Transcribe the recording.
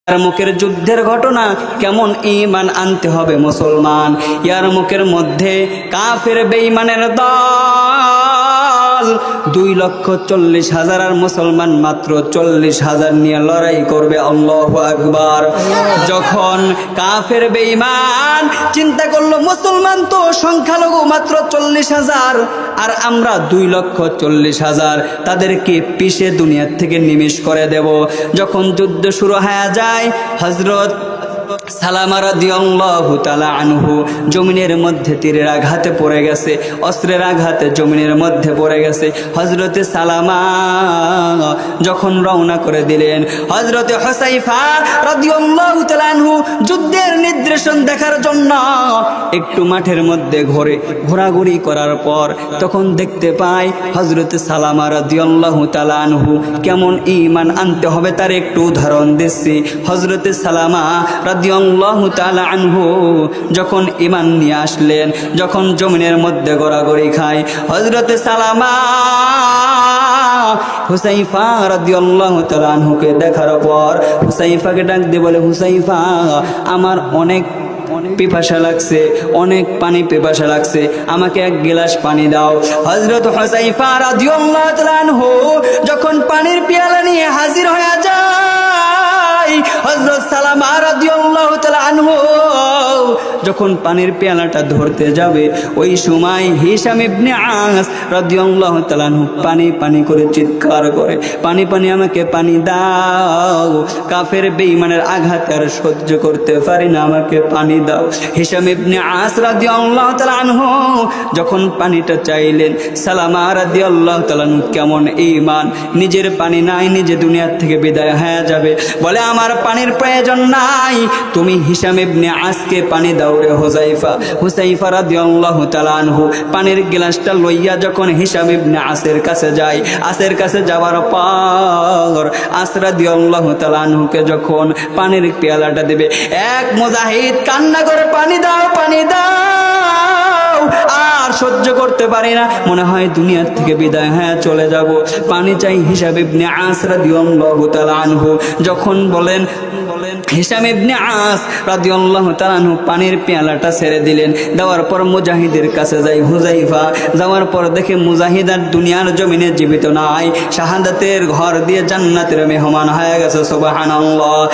ইয়ারমুকের যুদ্ধের ঘটনা কেমন ঈমান আনতে হবে মুসলমান। ইয়ারমুকের মধ্যে কাফের বেঈমানের দল 2,40,000 আর মুসলমান মাত্র 40,000 নিয়ে লড়াই করবে। আল্লাহু আকবার। যখন কাফের বেঈমান চিন্তা করলো মুসলমান তো সংখ্যালঘু মাত্র 40,000 আর আমরা 2,40,000, তাদেরকে পিষে দুনিয়া থেকে নিমিষ করে দেব। যখন যুদ্ধ শুরু হয়ে যায়, হযরত সালামা রাদিয়াল্লাহু তাআলা আনহু জমিনের মধ্যে তীরের আঘাতে পড়ে গেছে, অস্ত্রের আঘাতে জমিনের মধ্যে পড়ে গেছে। হযরতে সালামা যখন রওনা করে দিলেন, হযরতে হুযায়ফা রাদিয়াল্লাহু তাআলা আনহু যুদ্ধের নির্দেশন দেখার জন্য একটু মাঠের মধ্যে ঘোরাঘুরি করার পর তখন দেখতে পায় হযরতে সালামা রাদিয়াল্লাহু তাআলা আনহু কেমন ঈমান আনতে হবে তার একটু উদাহরণ দিচ্ছি। হযরতে সালামা রাদিয়াল্লাহু তাআলা আনহু যখন ঈমান নিয়ে আসলেন, যখন জমিনের মধ্যে ঘোরাঘুরি খায়, হযরতে সালামা হুযায়ফা রাদিয়াল্লাহু তাআলা আনহুকে দেখার পর হুযায়ফাকে ডাক দিয়ে বলে, হুযায়ফা আমার অনেক পিপাসা লাগছে, অনেক পানি পিপাসা লাগছে, আমাকে এক গ্লাস পানি দাও। হযরত হুযায়ফা রাদিয়াল্লাহু তাআলা আনহু যখন পানির পেয়ালা নিয়ে হাজির হয়ে যায়, হযরত সালামা রাদিয়াল্লাহু তাআলা আনহু যখন পানির পেয়ালাটা ধরতে যাবে, ওই সময় হিশাম ইবনে আস রাদিয়াল্লাহু তাআলা আনহু পানি পানি করে চিৎকার করে, পানি পানি আমাকে পানি দাও, কাফের বেঈমানের আঘাত আর সহ্য করতে পারি না, আমাকে পানি দাও। হিশাম ইবনে আস রাদিয়াল্লাহু তাআলা আনহু যখন পানিটা চাইলেন, সালামা রাদিয়াল্লাহু তাআলা আনহু কেমন ঈমান, নিজের পানি নাই, নিজে দুনিয়া থেকে বিদায় হয়ে যাবে, বলে আমার পানির প্রয়োজন নাই, তুমি হিশাম ইবনে আসকে পানি দাও রে হুযায়ফা। হুযায়ফা রাদিয়াল্লাহু তাআলা আনহু পানির গ্লাসটা লইয়া যখন হিশাম ইবনে আসের কাছে যায়, আসের কাছে যাওয়ার পর আস রাদিয়াল্লাহু তাআলা আনহুকে যখন পানির পেয়ালাটা দেবে, এক মুজাহিদ কান্না করে পানি দাও, পানি দাও, আর সহ্য করতে পারি না, মনে হয় দুনিয়ার থেকে বিদায় হয়ে চলে যাব, পানি চাই। হিশাম ইবনে আস রাদিয়াল্লাহু তাআলা আনহু যখন বলেন, হিশাম ইবনে আস রাদিয়াল্লাহু তাআলা আনহু পানির পেয়ালাটা ছেড়ে দিলেন, দেওয়ার পর মুজাহিদের কাছে যাই হুযায়ফা, যাওয়ার পর দেখে মুজাহিদ আর দুনিয়ার জমিনে জীবিত নাই, শাহাদাতের ঘর দিয়ে জান্নাতের মেহমান হয়ে গেছে। সুবহানাল্লাহ।